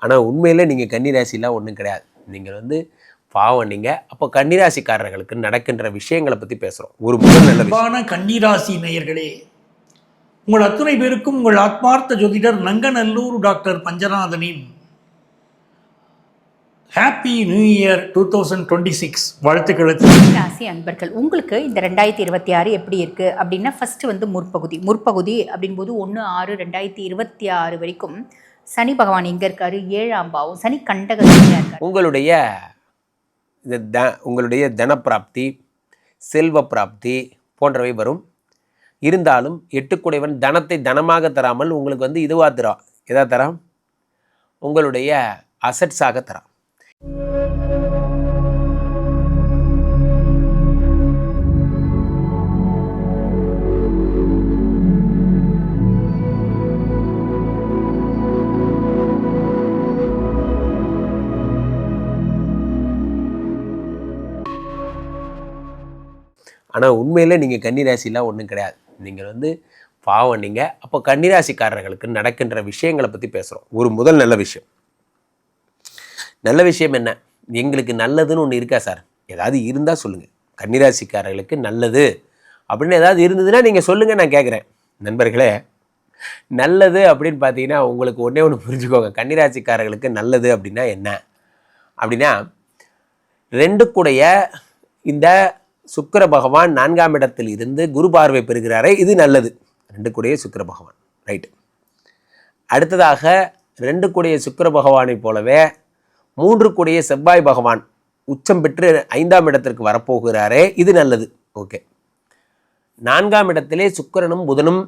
ஆனால் உண்மையில் நீங்கள் கன்னிராசிலாம் ஒன்றும் கிடையாது. நீங்கள் வந்து பாவம். நீங்கள் அப்போ கன்னிராசிக்காரர்களுக்கு நடக்கின்ற விஷயங்களை பற்றி பேசுகிறோம். ஒரு முதல் நல்ல கன்னிராசி நேயர்களே, உங்கள் அத்துணை பேருக்கும் உங்கள் ஆத்மார்த்த ஜோதிடர் நங்கநல்லூர் டாக்டர் பஞ்சநாதனின் ஹாப்பி நியூ இயர் 2026 வாழ்த்துக்கள். ராசி அன்பர்கள், உங்களுக்கு இந்த 2026 எப்படி இருக்குது அப்படின்னா, ஃபஸ்ட்டு வந்து முற்பகுதி அப்படின்போது 1/6/2026 வரைக்கும் சனி பகவான் எங்கே இருக்காரு? 7ஆம் பாவம். சனி கண்டகசனியாக இருக்கார். உங்களுடைய தனப்பிராப்தி, செல்வ பிராப்தி போன்றவை வரும். இருந்தாலும் 8 தனத்தை தனமாக தராமல் உங்களுக்கு வந்து இதுவாக தரான். எதா தரான்? உங்களுடைய அசட்ஸாக தரான். ஆனால் உண்மையில் நீங்கள் கன்னிராசிலாம் ஒன்றும் கிடையாது. நீங்கள் வந்து பாவம். நீங்கள் அப்போ கன்னிராசிக்காரர்களுக்கு நடக்கின்ற விஷயங்களை பற்றி பேசுகிறோம். ஒரு முதல் நல்ல விஷயம் என்ன? எங்களுக்கு நல்லதுன்னு ஒன்று இருக்கா சார்? ஏதாவது இருந்தால் சொல்லுங்கள். கன்னிராசிக்காரர்களுக்கு நல்லது அப்படின்னு ஏதாவது இருந்ததுன்னா நீங்கள் சொல்லுங்கள், நான் கேட்குறேன். நண்பர்களே, நல்லது அப்படின்னு பார்த்தீங்கன்னா உங்களுக்கு ஒன்றே ஒன்று புரிஞ்சுக்கோங்க. கன்னிராசிக்காரர்களுக்கு நல்லது அப்படின்னா என்ன அப்படின்னா, 2 இந்த சுக்கிர பகவான் 4ஆம் இடத்தில் இருந்து குரு பார்வை பெறுகிறாரே, இது நல்லது. 2 சுக்கிர பகவான், ரைட்டு. அடுத்ததாக 2 சுக்கிர பகவானை போலவே 3 செவ்வாய் பகவான் உச்சம் பெற்று 5ஆம் இடத்திற்கு வரப்போகிறாரே, இது நல்லது. ஓகே. 4ஆம் இடத்திலே சுக்கிரனும் புதனும்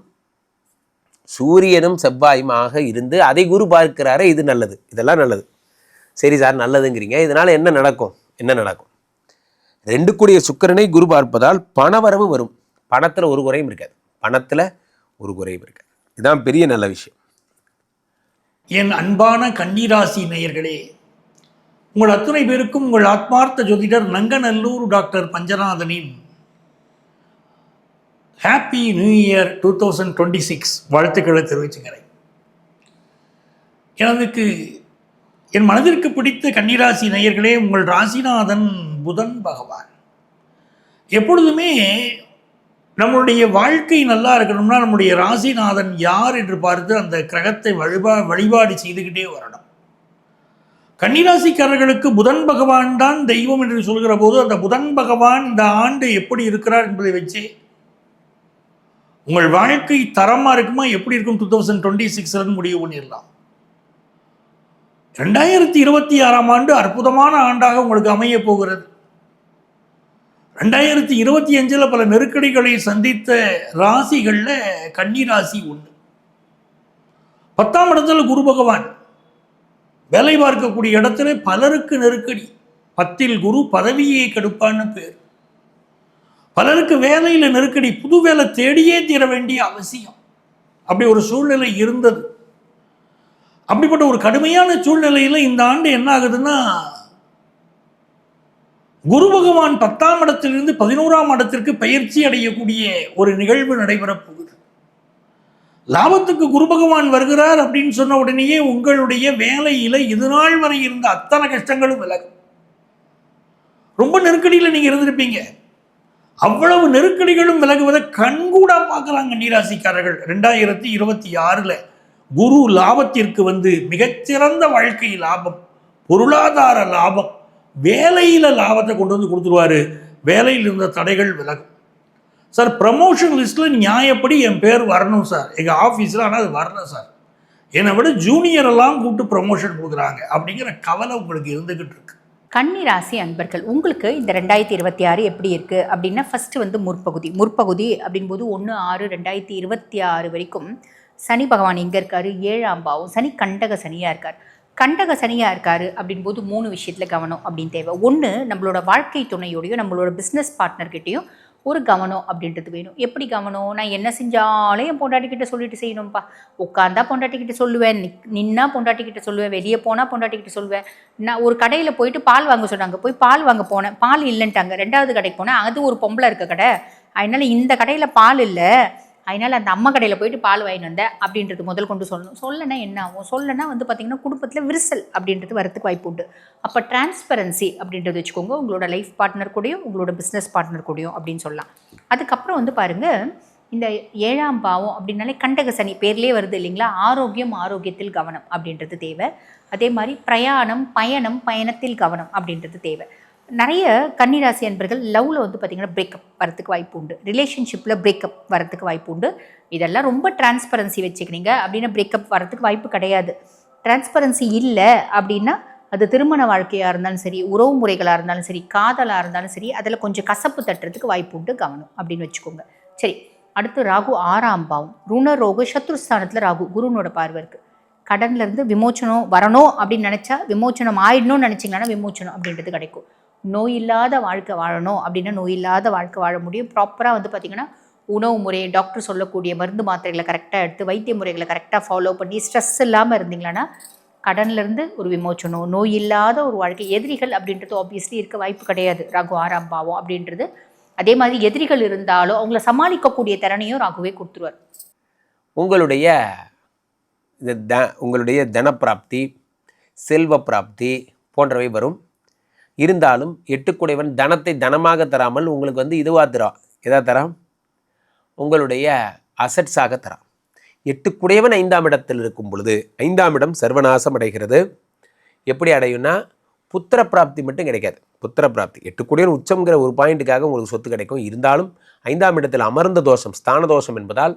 சூரியனும் செவ்வாயுமாக இருந்து அதை குரு பார்க்கிறாரே, இது நல்லது. இதெல்லாம் நல்லது. சரி சார், நல்லதுங்கிறீங்க. இதனால் என்ன நடக்கும்? 2 சுக்கிரனை குரு பார்ப்பதால் பணவரவு வரும். பணத்தில் ஒரு குறையும் இருக்காது. இதுதான் பெரிய நல்ல விஷயம். என் அன்பான கன்னிராசி நேயர்களே, உங்கள் அத்துணை பேருக்கும் உங்கள் ஆத்மார்த்த ஜோதிடர் நங்கநல்லூர் டாக்டர் பஞ்சநாதனின் ஹாப்பி நியூ இயர் 2026 வாழ்த்துக்களை தெரிவிச்சுக்கிறேன். என் மனதிற்கு பிடித்த கன்னிராசி நேயர்களே, உங்கள் ராசிநாதன் புதன் பகவான். எப்பொழுதுமே நம்மளுடைய வாழ்க்கை நல்லா இருக்கணும்னா நம்முடைய ராசிநாதன் யார் என்று பார்த்து அந்த கிரகத்தை வழிபாடு செய்துக்கிட்டே வரணும். கன்னிராசிக்காரர்களுக்கு புதன் பகவான் தான் தெய்வம் என்று சொல்கிற போது, அந்த புதன் பகவான் இந்த ஆண்டு எப்படி இருக்கிறார் என்பதை வச்சு உங்கள் வாழ்க்கை தரமாக இருக்குமா, எப்படி இருக்கும் 2026 முடிவு பண்ணிடலாம். 2026ஆம் ஆண்டு அற்புதமான ஆண்டாக உங்களுக்கு அமைய போகிறது. 2025 பல நெருக்கடிகளை சந்தித்த ராசிகளில் கன்னிராசி ஒன்று. 10ஆம் இடத்துல குரு பகவான் வேலை பார்க்கக்கூடிய இடத்துல பலருக்கு நெருக்கடி. 10ல் குரு பதவியை கெடுப்பான்னு பேர். பலருக்கு வேலையில் நெருக்கடி, புது வேலை தேடியே தீர வேண்டிய அவசியம். அப்படி ஒரு சூழ்நிலை இருந்தது. அப்படிப்பட்ட ஒரு கடுமையான சூழ்நிலையில் இந்த ஆண்டு என்ன ஆகுதுன்னா, குரு பகவான் 10ஆம் இடத்திலிருந்து 11ஆம் இடத்திற்கு பயிற்சி அடையக்கூடிய ஒரு நிகழ்வு நடைபெறப் போகுது. லாபத்துக்கு குரு பகவான் வருகிறார் அப்படின்னு சொன்ன உடனேயே உங்களுடைய வேலையில இதுநாள் வரை இருந்த அத்தனை கஷ்டங்களும் விலகும். ரொம்ப நெருக்கடியில் நீங்க இருந்திருப்பீங்க. அவ்வளவு நெருக்கடிகளும் விலகுவதை கண்கூடா பார்க்கறாங்க கன்னிராசிக்காரர்கள். 2026 குரு லாபத்திற்கு வந்து மிகச்சிறந்த வாழ்க்கை லாபம், பொருளாதார லாபம், வேலையில லாபத்தை கொண்டு வந்து கொடுத்துருவாரு. வேலையில் இருந்த தடைகள் விலகும். சார், ப்ரமோஷன் லிஸ்ட்டில் நியாயப்படி என் பேர் வரணும் சார் எங்கள் ஆஃபீஸில், ஆனால் அது வரல சார், என்னை விட ஜூனியரெல்லாம் கூப்பிட்டு ப்ரமோஷன் கொடுக்குறாங்க அப்படிங்கிற கவலை உங்களுக்கு இருந்துக்கிட்டு இருக்கு. கன்னி ராசி அன்பர்கள், உங்களுக்கு இந்த 2026 எப்படி இருக்குது அப்படின்னா, ஃபஸ்ட்டு வந்து முற்பகுதி அப்படின்போது 1/6/2026 வரைக்கும் சனி பகவான் எங்கே இருக்கார்? 7ஆம் பாவம். சனி கண்டக சனியாக இருக்கார் அப்படின்போது 3 விஷயத்தில் கவனம் அப்படின்னு தேவை. ஒன்று, நம்மளோட வாழ்க்கை துணையோடையும் நம்மளோட பிஸ்னஸ் பார்ட்னர்கிட்டையும் ஒரு கவனம் அப்படின்றது வேணும். எப்படி கவனம்? நான் என்ன செஞ்சாலும் என் பொண்டாட்டிக்கிட்ட சொல்லிட்டு செய்யணும்ப்பா. உட்காந்தா பொண்டாட்டிக்கிட்ட சொல்லுவேன், நின்னா பொண்டாட்டிக்கிட்ட சொல்லுவேன், வெளியே போனால் பொண்டாட்டிக்கிட்ட சொல்லுவேன். நான் ஒரு கடையில் போயிட்டு பால் வாங்க சொன்னாங்க, போய் பால் வாங்க போனேன், பால் இல்லைன்ட்டாங்க. 2வது கடைக்கு போனேன், அது ஒரு பொம்பளை இருக்க கடை, அதனால் இந்த கடையில் பால் இல்லை, அதனால் அந்த அம்மா கடையில் போயிட்டு பால் வாங்கிட்டு வந்தேன் அப்படின்றது முதல் கொண்டு சொல்லணும். சொல்லனா என்ன ஆகும்? சொல்லனா வந்து பார்த்திங்கன்னா குடும்பத்தில் விரிசல் அப்படின்றது வரத்துக்கு வாய்ப்பு உண்டு. அப்போ டிரான்ஸ்பரன்சி அப்படின்றது வச்சுக்கோங்க, உங்களோட லைஃப் பார்ட்னர் கூடயும் உங்களோட பிஸ்னஸ் பார்ட்னர் கூடயும் அப்படின்னு சொல்லலாம். அதுக்கப்புறம் வந்து பாருங்கள், இந்த 7ஆம் பாவம் அப்படின்னாலே கண்டக சனி பேர்லேயே வருது இல்லைங்களா? ஆரோக்கியம், ஆரோக்கியத்தில் கவனம் அப்படின்றது தேவை. அதே மாதிரி பிரயாணம், பயணம், பயணத்தில் கவனம் அப்படின்றது தேவை. நிறைய கன்னிராசி அன்பர்கள் லவ்வில் வந்து பார்த்திங்கன்னா பிரேக்கப் வரத்துக்கு வாய்ப்பு உண்டு, ரிலேஷன்ஷிப்பில் பிரேக்கப் வரத்துக்கு வாய்ப்பு உண்டு. இதெல்லாம் ரொம்ப டிரான்ஸ்பரன்சி வச்சுக்கிறீங்க அப்படின்னா பிரேக்கப் வரத்துக்கு வாய்ப்பு கிடையாது. டிரான்ஸ்பரன்சி இல்லை அப்படின்னா அது திருமண வாழ்க்கையாக இருந்தாலும் சரி, உறவு முறைகளாக இருந்தாலும் சரி, காதலாக இருந்தாலும் சரி, அதில் கொஞ்சம் கசப்பு தட்டுறதுக்கு வாய்ப்பு உண்டு, கவனம் அப்படின்னு வச்சுக்கோங்க. சரி, அடுத்து ராகு 6ஆம் பாவம், ருணரோக சத்ருஸ்தானத்தில் ராகு, குருனோட பார்வை இருக்குது. கடன்லேருந்து விமோச்சனம் வரணும் அப்படின்னு நினச்சா விமோச்சனம் ஆயிடணும்னு நினச்சிங்கன்னா விமோச்சனம் அப்படின்றது கிடைக்கும். நோய் இல்லாத வாழ்க்கை வாழணும் அப்படின்னா நோய் இல்லாத வாழ்க்கை வாழ முடியும். ப்ராப்பராக வந்து பார்த்திங்கன்னா உணவு முறை, டாக்டர் சொல்லக்கூடிய மருந்து மாத்திரைகளை கரெக்டாக எடுத்து வைத்திய முறைகளை கரெக்டாக ஃபாலோ பண்ணி ஸ்ட்ரெஸ் இல்லாமல் இருந்தீங்கன்னா கடன்லேருந்து ஒரு விமோச்சனம், நோய் இல்லாத ஒரு வாழ்க்கை. எதிரிகள் அப்படின்றது ஆப்வியஸ்லி இருக்க வாய்ப்பு கிடையாது ராகு 6ஆம் பாவம் அப்படின்றது. அதே மாதிரி எதிரிகள் இருந்தாலும் அவங்கள சமாளிக்கக்கூடிய திறனையும் ராகுவே கொடுத்துருவார். உங்களுடைய தனப்பிராப்தி, செல்வ பிராப்தி போன்றவை வரும். இருந்தாலும் 8 தனத்தை தனமாக தராமல் உங்களுக்கு வந்து இதுவாக தரான், எதா தரான், உங்களுடைய அசட்ஸாக தரான். 8 5ஆம் இடத்தில் இருக்கும் பொழுது 5ஆம் இடம் சர்வநாசம் அடைகிறது. எப்படி அடையும்னா புத்திர பிராப்தி மட்டும் கிடைக்காது. புத்திர பிராப்தி 8 உச்சம்ங்கிற ஒரு பாயிண்ட்டுக்காக உங்களுக்கு சொத்து கிடைக்கும். இருந்தாலும் 5ஆம் இடத்தில் அமர்ந்த தோஷம், ஸ்தான தோஷம் என்பதால்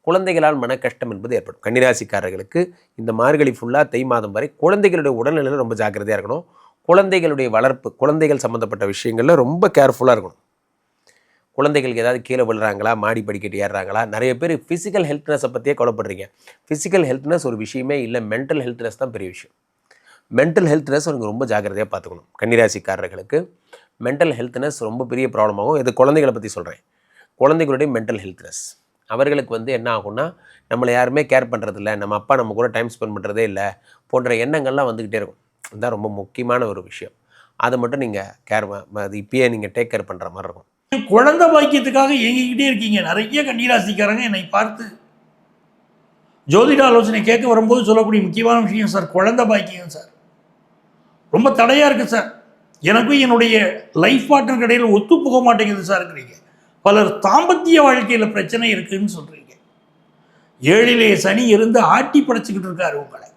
குழந்தைகளால் மன கஷ்டம் என்பது ஏற்படும். கன்னிராசிக்காரர்களுக்கு இந்த மார்கழி ஃபுல்லாக தை மாதம் வரை குழந்தைகளுடைய உடல்நிலையில் ரொம்ப ஜாக்கிரதையாக இருக்கணும். குழந்தைகளுடைய வளர்ப்பு, குழந்தைகள் சம்மந்தப்பட்ட விஷயங்களில் ரொம்ப கேர்ஃபுல்லாக இருக்கணும். குழந்தைகளுக்கு ஏதாவது கீழே விழுறாங்களா, மாடி படிக்கட்டு ஏறுறாங்களா, நிறைய பேர் ஃபிசிக்கல் ஹெல்த்னஸை பற்றியே கவலைப்படுறீங்க. ஃபிசிக்கல் ஹெல்த்னஸ் ஒரு விஷயமே இல்லை, மென்டல் ஹெல்த்னஸ் தான் பெரிய விஷயம். மென்டல் ஹெல்த்னஸ் அவங்க ரொம்ப ஜாக்கிரதையாக பார்த்துக்கணும். கன்னிராசிக்காரர்களுக்கு மென்டல் ஹெல்த்னஸ் ரொம்ப பெரிய ப்ராப்ளம் ஆகும். இது குழந்தைகளை பற்றி சொல்கிறேன். குழந்தைகளுடைய மென்டல் ஹெல்த்னஸ் அவர்களுக்கு வந்து என்ன ஆகும்னா, நம்மளை யாருமே கேர் பண்ணுறதில்ல, நம்ம அப்பா நம்ம கூட டைம் ஸ்பெண்ட் பண்ணுறதே இல்லை போன்ற எண்ணங்கள்லாம் வந்துக்கிட்டே இருக்கும். இதுதான் ரொம்ப முக்கியமான ஒரு விஷயம். அதை மட்டும் நீங்கள் அது இப்பயே நீங்கள் டேக் கேர் பண்ணுற மாதிரி இருக்கும். குழந்தை பாக்கியத்துக்காக இயங்கிக்கிட்டே இருக்கீங்க. நிறைய கன்னிராசிக்காரங்க என்னை பார்த்து ஜோதிட ஆலோசனை கேட்க வரும்போது சொல்லக்கூடிய முக்கியமான விஷயம், சார் குழந்தை பாக்கியம் சார் ரொம்ப தடையாக இருக்குது சார், எனக்கும் என்னுடைய லைஃப் பார்ட்னர் இடையில் ஒத்து போக மாட்டேங்குது சார் இருக்கிறீங்க. பலர் தாம்பத்திய வாழ்க்கையில் பிரச்சனை இருக்குதுன்னு சொல்கிறீங்க. 7லே சனி இருந்து ஆட்டி படைச்சிக்கிட்டு இருக்காரு உங்களை.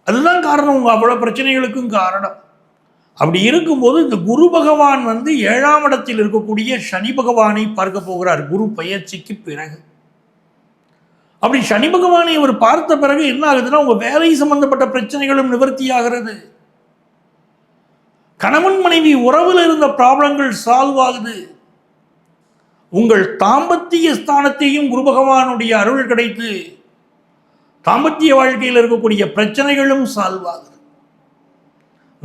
அதுதான் காரணம், உங்கள் அவ்வளோ பிரச்சனைகளுக்கும் காரணம். அப்படி இருக்கும்போது இந்த குரு பகவான் வந்து 7ஆம் இடத்தில் இருக்கக்கூடிய சனி பகவானை பார்க்க போகிறார் குரு பயிற்சிக்கு பிறகு. அப்படி சனி பகவானை அவர் பார்த்த பிறகு என்ன ஆகுதுன்னா, உங்கள் வேலை சம்பந்தப்பட்ட பிரச்சனைகளும் நிவர்த்தி ஆகிறது. கணவன் மனைவி உறவில் இருந்த ப்ராப்ளங்கள் சால்வ் ஆகுது. உங்கள் தாம்பத்திய ஸ்தானத்தையும் குரு பகவானுடைய அருள் கிடைத்து தாம்பத்திய வாழ்க்கையில் இருக்கக்கூடிய பிரச்சனைகளும் சால்வ் ஆகுது.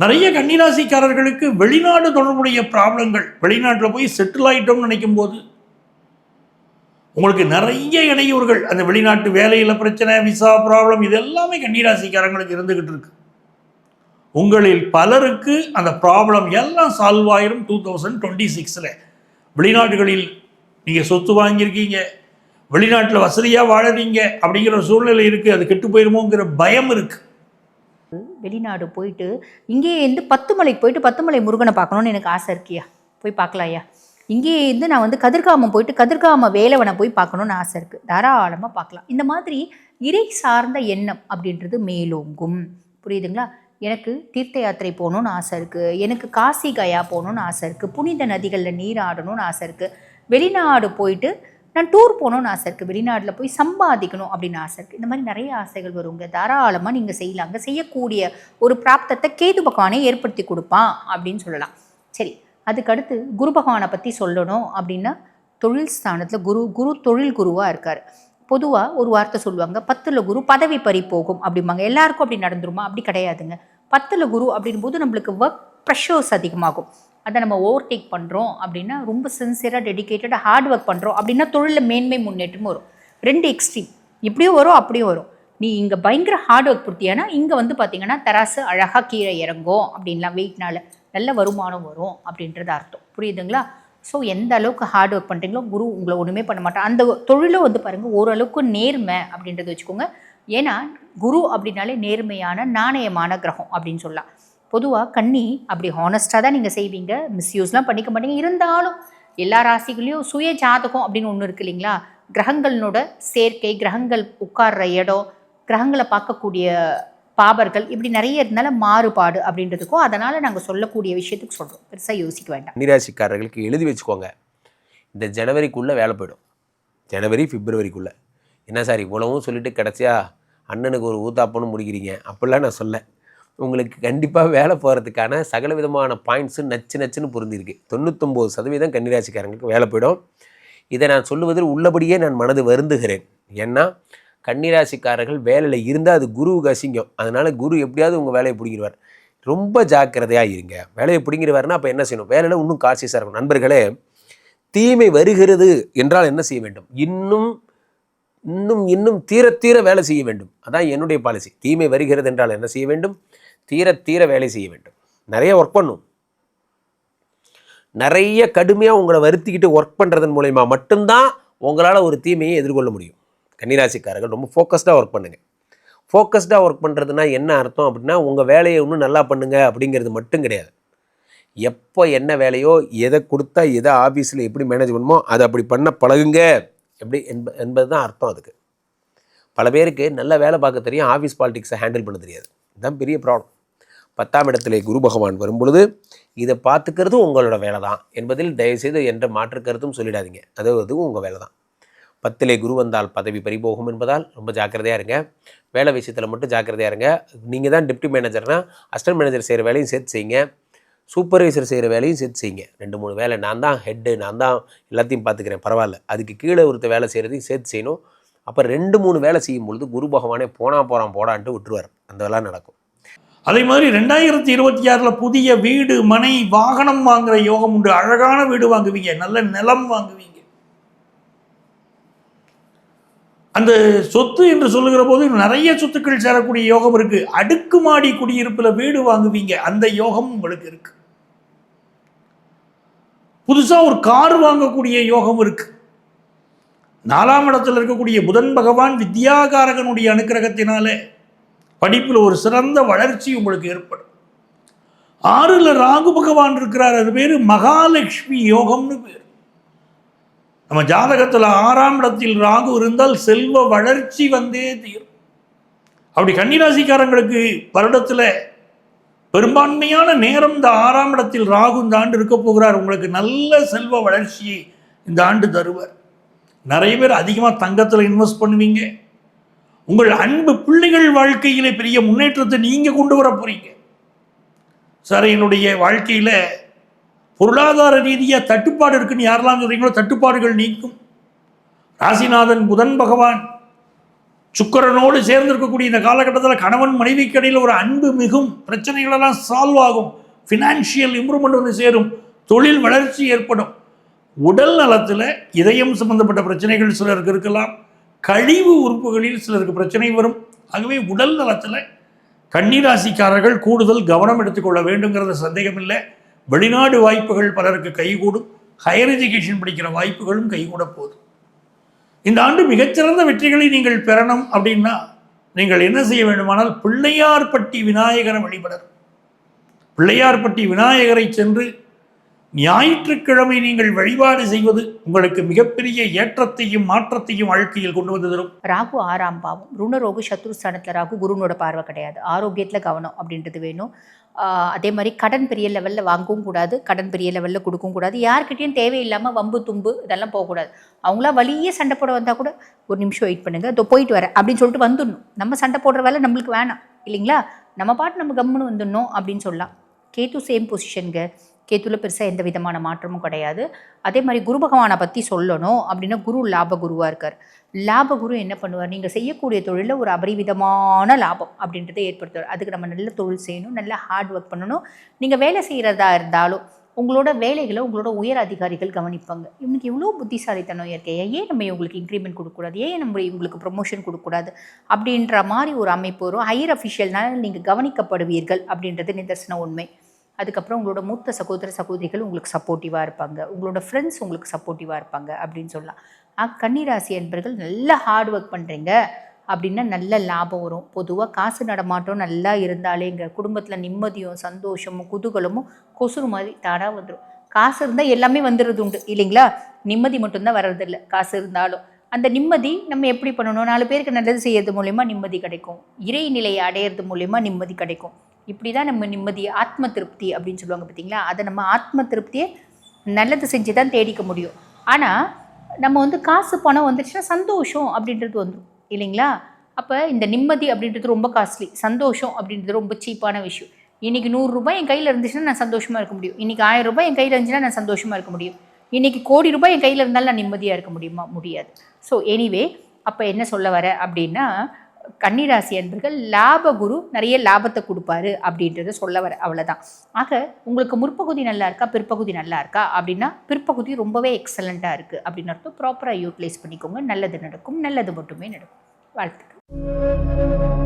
நிறைய கன்னிராசிக்காரர்களுக்கு வெளிநாடு தொடர்புடைய ப்ராப்ளங்கள், வெளிநாட்டில் போய் செட்டில் ஆகிட்டோம்னு நினைக்கும் போது உங்களுக்கு நிறைய இடையூறுகள், அந்த வெளிநாட்டு வேலையில் பிரச்சனை, விசா ப்ராப்ளம், இது எல்லாமே கன்னிராசிக்காரங்களுக்கு இருந்துகிட்டு இருக்கு. உங்களில் பலருக்கு அந்த ப்ராப்ளம் எல்லாம் சால்வ் ஆயிரும் 2026. வெளிநாடுகளில் நீங்கள் சொத்து வாங்கியிருக்கீங்க, வெளிநாட்டில் வசதியாக வாழறீங்க அப்படிங்கிற சூழ்நிலை இருக்குது. அது கெட்டு போயிருமோங்கிற பயம் இருக்குது. வெளிநாடு போயிட்டு இங்கேருந்து 10 மலைக்கு போயிட்டு 10 மலை முருகனை பார்க்கணுன்னு எனக்கு ஆசை இருக்கியா, போய் பார்க்கலாயா. இங்கேருந்து நான் வந்து கதிர்காமம் போயிட்டு கதிர்காம வேலவனை போய் பார்க்கணுன்னு ஆசை இருக்குது, தாராளமாக பார்க்கலாம். இந்த மாதிரி இறை சார்ந்த எண்ணம் அப்படின்றது மேலோங்கும். புரியுதுங்களா? எனக்கு தீர்த்த யாத்திரை போகணுன்னு ஆசை இருக்குது, எனக்கு காசி கயா போகணுன்னு ஆசை இருக்குது, புனித நதிகளில் நீராடணும்னு ஆசை இருக்குது, வெளிநாடு போயிட்டு நான் டூர் போகணுன்னு ஆசை இருக்குது, வெளிநாட்டில் போய் சம்பாதிக்கணும் அப்படின்னு ஆசை இருக்குது. இந்த மாதிரி நிறைய ஆசைகள் வருங்க. தாராளமாக நீங்கள் செய்யலாங்க. செய்யக்கூடிய ஒரு பிராப்தத்தை கேது பகவானே ஏற்படுத்தி கொடுப்பான் அப்படின்னு சொல்லலாம். சரி, அதுக்கடுத்து குரு பகவானை பற்றி சொல்லணும் அப்படின்னா, தொழில் ஸ்தானத்தில் குரு தொழில் குருவாக இருக்கார். பொதுவாக ஒரு வார்த்தை சொல்லுவாங்க, 10ல் குரு பதவி பறி போகும் அப்படிம்பாங்க. எல்லாருக்கும் அப்படி நடந்துருமா? அப்படி கிடையாதுங்க. 10ல் குரு அப்படின் போது நம்மளுக்கு ஒர்க் ப்ரெஷர்ஸ் அதிகமாகும். அதை நம்ம ஓவர்டேக் பண்ணுறோம் அப்படின்னா, ரொம்ப சின்சியராக டெடிக்கேட்டடாக ஹார்ட் ஒர்க் பண்ணுறோம் அப்படின்னா தொழிலில் மேன்மை முன்னேற்றமும் வரும். 2 எக்ஸ்ட்ரீம், இப்படியும் வரும் அப்படியும் வரும். நீ இங்கே பயங்கர ஹார்ட் ஒர்க் கொடுத்தியானா இங்கே வந்து பார்த்தீங்கன்னா தராசு அழகாக கீழே இறங்கும் அப்படின்லாம், வெயிட்னால நல்ல வருமானம் வரும் அப்படின்றது அர்த்தம். புரியுதுங்களா? ஸோ எந்த அளவுக்கு ஹார்ட் ஒர்க் பண்ணுறீங்களோ குரு உங்களை ஒன்றுமே பண்ண மாட்டார். அந்த தொழிலும் வந்து பாருங்கள் ஓரளவுக்கு நேர்மை அப்படின்றத வச்சுக்கோங்க. ஏன்னா குரு அப்படின்னாலே நேர்மையான நாணயமான கிரகம் அப்படின்னு சொல்லலாம். பொதுவாக கன்னி அப்படி ஹானஸ்ட்டாக தான் நீங்கள் செய்வீங்க, மிஸ்யூஸ்லாம் பண்ணிக்க மாட்டீங்க. இருந்தாலும் எல்லா ராசிகளையும் சுய ஜாதகம் அப்படின்னு ஒன்று இருக்குது இல்லைங்களா, கிரகங்களோட சேர்க்கை, கிரகங்கள் உட்கார்ற இடம், கிரகங்களை பார்க்கக்கூடிய பாபர்கள், இப்படி நிறைய இருந்தால மாறுபாடு அப்படின்றதுக்கும் அதனால் நாங்கள் சொல்லக்கூடிய விஷயத்துக்கு சொல்கிறோம். பெருசாக யோசிக்க வேண்டாம். கன்னிராசிக்காரர்களுக்கு எழுதி வச்சுக்கோங்க, இந்த ஜனவரிக்குள்ளே வேலை போயிடும். ஜனவரி பிப்ரவரிக்குள்ளே என்ன சார் இவ்வளவும் சொல்லிட்டு கிடச்சியா அண்ணனுக்கு ஒரு ஊத்தாப்பன்னு முடிக்கிறீங்க அப்படிலாம் நான் சொல்ல. உங்களுக்கு கண்டிப்பாக வேலை போகிறதுக்கான சகல விதமான பாயிண்ட்ஸு நச்சுன்னு பொருந்திருக்கு. 99% கன்னிராசிக்காரங்களுக்கு வேலை போயிடும். இதை நான் சொல்லுவதில் உள்ளபடியே நான் மனது வருந்துகிறேன். ஏன்னா கன்னிராசிக்காரர்கள் வேலையில் இருந்தால் அது குருவுக்கு அசிங்கம். அதனால் குரு எப்படியாவது உங்கள் வேலையை பிடிங்கிடுவார். ரொம்ப ஜாக்கிரதையாக இருங்க. வேலையை பிடிங்கிடுவார்னா அப்போ என்ன செய்யணும், வேலையில் இன்னும் கான்சியஸாக இருக்கணும். நண்பர்களே, தீமை வருகிறது என்றால் என்ன செய்ய வேண்டும், இன்னும் இன்னும் இன்னும் தீர வேலை செய்ய வேண்டும். அதான் என்னுடைய பாலிசி. தீமை வருகிறது என்றால் என்ன செய்ய வேண்டும், தீர வேலை செய்ய வேண்டும். நிறைய ஒர்க் பண்ணும். நிறைய கடுமையாக உங்களை வருத்திக்கிட்டு ஒர்க் பண்ணுறதன் மூலயமா மட்டும்தான் உங்களால் ஒரு தீமையை எதிர்கொள்ள முடியும். கன்னிராசிக்காரர்கள் ரொம்ப ஃபோக்கஸ்டாக ஒர்க் பண்ணுங்கள். ஃபோக்கஸ்டாக ஒர்க் பண்ணுறதுனா என்ன அர்த்தம் அப்படின்னா, உங்கள் வேலையை இன்னும் நல்லா பண்ணுங்கள் அப்படிங்கிறது மட்டும் கிடையாது. எப்போ என்ன வேலையோ எதை கொடுத்தா எதை ஆஃபீஸில் எப்படி மேனேஜ் பண்ணுமோ அதை அப்படி பண்ண பழகுங்க எப்படி என்பது தான் அர்த்தம். அதுக்கு பல பேருக்கு நல்ல வேலை பார்க்க தெரியும், ஆஃபீஸ் பாலிடிக்ஸை ஹேண்டில் பண்ண தெரியாது. இதுதான் பெரிய ப்ராப்ளம். 10ஆம் இடத்திலே குரு பகவான் வரும்பொழுது இதை பார்த்துக்கிறதும் உங்களோட வேலை தான் என்பதில் தயவுசெய்து என்ற மாற்று கருத்தும் சொல்லிடாதீங்க. அதாவது உங்கள் வேலை தான். 10லே குரு வந்தால் பதவி பறிபோகும் என்பதால் ரொம்ப ஜாக்கிரதையாக இருங்க. வேலை விஷயத்தில் மட்டும் ஜாக்கிரதையாக இருங்க. நீங்கள் தான் டிப்டி மேனேஜர்னால் அசிஸ்டன்ட் மேனேஜர் செய்கிற வேலையும் சேர்த்து செய்யுங்க, சூப்பர்வைசர் செய்கிற வேலையும் சேர்த்து செய்யுங்க. 2-3 வேலை நான் தான் ஹெட்டு, நான் தான் எல்லாத்தையும் பார்த்துக்கிறேன், பரவாயில்ல, அதுக்கு கீழே ஒருத்த வேலை செய்கிறதையும் சேர்த்து செய்யணும். அப்போ 2-3 வேலை செய்யும் பொழுது குரு பகவானே போடான்ட்டு விட்டுருவார். அந்த வேலை நடக்கும். அதே மாதிரி 2026 புதிய வீடு, மனை, வாகனம் வாங்குற யோகம் உண்டு. அழகான வீடு வாங்குவீங்க, நல்ல நிலம் வாங்குவீங்க. அந்த சொத்து என்று சொல்லுகிற போது நிறைய சொத்துக்கள் சேரக்கூடிய யோகம் இருக்கு. அடுக்குமாடி குடியிருப்புல வீடு வாங்குவீங்க, அந்த யோகம் உங்களுக்கு இருக்கு. புதுசா ஒரு கார் வாங்கக்கூடிய யோகம் இருக்கு. 4ஆம் இடத்துல இருக்கக்கூடிய புதன் பகவான் வித்யாகாரகனுடைய அனுக்கிரகத்தினாலே படிப்பில் ஒரு சிறந்த வளர்ச்சி உங்களுக்கு ஏற்படும். 6ல் ராகு பகவான் இருக்கிறார், அது பேரு மகாலட்சுமி யோகம்னு பேர். நம்ம ஜாதகத்தில் 6ஆம் இடத்தில் ராகு இருந்தால் செல்வ வளர்ச்சி வந்தே தீரும். அப்படி கன்னிராசிக்காரங்களுக்கு வருடத்தில் பெரும்பான்மையான நேரம் இந்த 6ஆம் இடத்தில் ராகு இந்த ஆண்டு இருக்க போகிறார். உங்களுக்கு நல்ல செல்வ வளர்ச்சியை இந்த ஆண்டு தருவார். நிறைய பேர் அதிகமாக தங்கத்தில் இன்வெஸ்ட் பண்ணுவீங்க. உங்கள் அன்பு பிள்ளைகள் வாழ்க்கையிலே பெரிய முன்னேற்றத்தை நீங்க கொண்டு வர போறீங்க. சார், என்னுடைய வாழ்க்கையில பொருளாதார ரீதியாக தட்டுப்பாடு இருக்குன்னு யாரெல்லாம் சொல்றீங்களோ தட்டுப்பாடுகள் நீக்கும். ராசிநாதன் புதன் பகவான் சுக்கிரனோடு சேர்ந்திருக்கக்கூடிய இந்த காலகட்டத்தில் கணவன் மனைவிக்கு இடையில் ஒரு அன்பு மிகும், பிரச்சனைகளெல்லாம் சால்வ் ஆகும், ஃபினான்ஷியல் இம்ப்ரூவ்மெண்ட் வந்து சேரும், தொழில் வளர்ச்சி ஏற்படும். உடல் நலத்தில் இதயம் சம்பந்தப்பட்ட பிரச்சனைகள் சிலருக்கு இருக்கலாம், கழிவு உறுப்புகளில் சிலருக்கு பிரச்சனை வரும். ஆகவே உடல் நலத்தில் கன்னிராசிக்காரர்கள் கூடுதல் கவனம் எடுத்துக்கொள்ள வேண்டுங்கிறத சந்தேகம் இல்லை. வெளிநாடு வாய்ப்புகள் பலருக்கு கைகூடும். ஹையர் எஜுகேஷன் படிக்கிற வாய்ப்புகளும் கைகூட போதும். இந்த ஆண்டு மிகச்சிறந்த வெற்றிகளை நீங்கள் பெறணும் அப்படின்னா நீங்கள் என்ன செய்ய வேண்டுமானால் பிள்ளையார்பட்டி விநாயகரை வழிபடணும். பிள்ளையார்பட்டி விநாயகரை சென்று ஞாயிற்றுக்கிழமை நீங்கள் வழிபாடு செய்வது உங்களுக்கு மிகப்பெரிய ஏற்றத்தையும் மாற்றத்தையும் வாழ்க்கையில் கொண்டு வந்து தரும். ராகு 6ஆம் பாவம், ருணரோகு சத்ருஸ்தானத்தில் ராகு, குருனோட பார்வை கிடையாது. ஆரோக்கியத்தில் கவனம் அப்படின்றது வேணும். அதே மாதிரி கடன் பெரிய லெவலில் வாங்கவும் கூடாது, கடன் பெரிய லெவலில் கொடுக்கவும் கூடாது. யார்கிட்டையும் தேவையில்லாமல் வம்பு தும்பு இதெல்லாம் போகக்கூடாது. அவங்களா வலியே சண்டை போட வந்தால் கூட ஒரு நிமிஷம் வெயிட் பண்ணுங்கள், இதோ போயிட்டு வரேன் அப்படின்னு சொல்லிட்டு வந்துடணும். நம்ம சண்டை போடுற வேலை நம்மளுக்கு வேணாம் இல்லைங்களா. நம்ம பாட்டு நம்ம கம்முன்னு வந்துடணும் அப்படின்னு சொல்லலாம். கேத்து சேம் பொசிஷனுங்க. கேத்துல பெருசாக எந்த விதமான மாற்றமும் கிடையாது. அதே மாதிரி குரு பகவானை பற்றி சொல்லணும் அப்படின்னா குரு லாப குருவாக இருக்கார். லாப குரு என்ன பண்ணுவார், நீங்கள் செய்யக்கூடிய தொழிலில் ஒரு அபரிவிதமான லாபம் அப்படின்றத ஏற்படுத்துவார். அதுக்கு நம்ம நல்ல தொழில் செய்யணும், நல்ல ஹார்ட் ஒர்க் பண்ணணும். நீங்கள் வேலை செய்கிறதா இருந்தாலும் உங்களோட வேலைகளை உங்களோட உயர் அதிகாரிகள் கவனிப்பாங்க. இவனுக்கு இவ்வளோ புத்திசாலித்தனம் இருக்கே, ஏன் நம்ம இவங்களுக்கு இன்க்ரிமெண்ட் கொடுக்கக்கூடாது, ஏன் நம்ம இவங்களுக்கு ப்ரொமோஷன் கொடுக்கக்கூடாது அப்படின்ற மாதிரி ஒரு அமைப்பு வரும். ஹையர் அஃபிஷியல்னால நீங்கள் கவனிக்கப்படுவீர்கள் அப்படின்றது நிதர்சன உண்மை. அதுக்கப்புறம் உங்களோட மூத்த சகோதர சகோதரிகள் உங்களுக்கு சப்போர்ட்டிவாக இருப்பாங்க, உங்களோட ஃப்ரெண்ட்ஸ் உங்களுக்கு சப்போர்ட்டிவாக இருப்பாங்க அப்படின்னு சொல்லலாம். கன்னிராசி என்பர்கள் நல்லா ஹார்ட் ஒர்க் பண்ணுறீங்க அப்படின்னா நல்ல லாபம் வரும். பொதுவாக காசு நடமாட்டம் நல்லா இருந்தாலேங்க குடும்பத்தில் நிம்மதியும் சந்தோஷமும் குதூகலமும் கொசுறு மாதிரி தானாக வந்துடும். காசு இருந்தால் எல்லாமே வந்துடுறது உண்டு இல்லைங்களா? நிம்மதி மட்டும்தான் வர்றதில்லை. காசு இருந்தாலும் அந்த நிம்மதி நம்ம எப்படி பண்ணணும், 4 பேருக்கு நல்லது செய்யறது மூலயமா நிம்மதி கிடைக்கும், இறைநிலையை அடையிறது மூலயமா நிம்மதி கிடைக்கும். இப்படி தான் நம்ம நிம்மதி ஆத்ம திருப்தி அப்படின்னு சொல்லுவாங்க பார்த்தீங்களா? அதை நம்ம ஆத்ம திருப்தியை நல்லது செஞ்சு தான் தேடிக்க முடியும். ஆனால் நம்ம வந்து காசு பணம் வந்துடுச்சுன்னா சந்தோஷம் அப்படின்றது வந்துடும் இல்லைங்களா? அப்போ இந்த நிம்மதி அப்படின்றது ரொம்ப காஸ்ட்லி, சந்தோஷம் அப்படின்றது ரொம்ப சீப்பான விஷயம். இன்றைக்கி 100 ரூபாய் என் கையில் இருந்துச்சுன்னா நான் சந்தோஷமாக இருக்க முடியும். இன்றைக்கி 1000 ரூபாய் என் கையில் இருந்துச்சுன்னா நான் சந்தோஷமாக இருக்க முடியும். இன்றைக்கி 1 கோடி ரூபாய் என் கையில் இருந்தாலும் நான் நிம்மதியாக இருக்க முடியுமா? முடியாது. ஸோ எனிவே அப்போ என்ன சொல்ல வர அப்படின்னா, கன்னிராசி என்பர்கள் லாபகுரு நிறைய லாபத்தை கொடுப்பாரு அப்படின்றத சொல்ல வர, அவ்வளோதான். ஆக உங்களுக்கு முற்பகுதி நல்லா இருக்கா பிற்பகுதி நல்லா இருக்கா அப்படின்னா பிற்பகுதி ரொம்பவே எக்ஸலண்ட்டாக இருக்குது அப்படின்னு அர்த்தம். ப்ராப்பராக யூட்டிலைஸ் பண்ணிக்கோங்க, நல்லது நடக்கும், நல்லது மட்டுமே நடக்கும். வாழ்த்துக்கள்.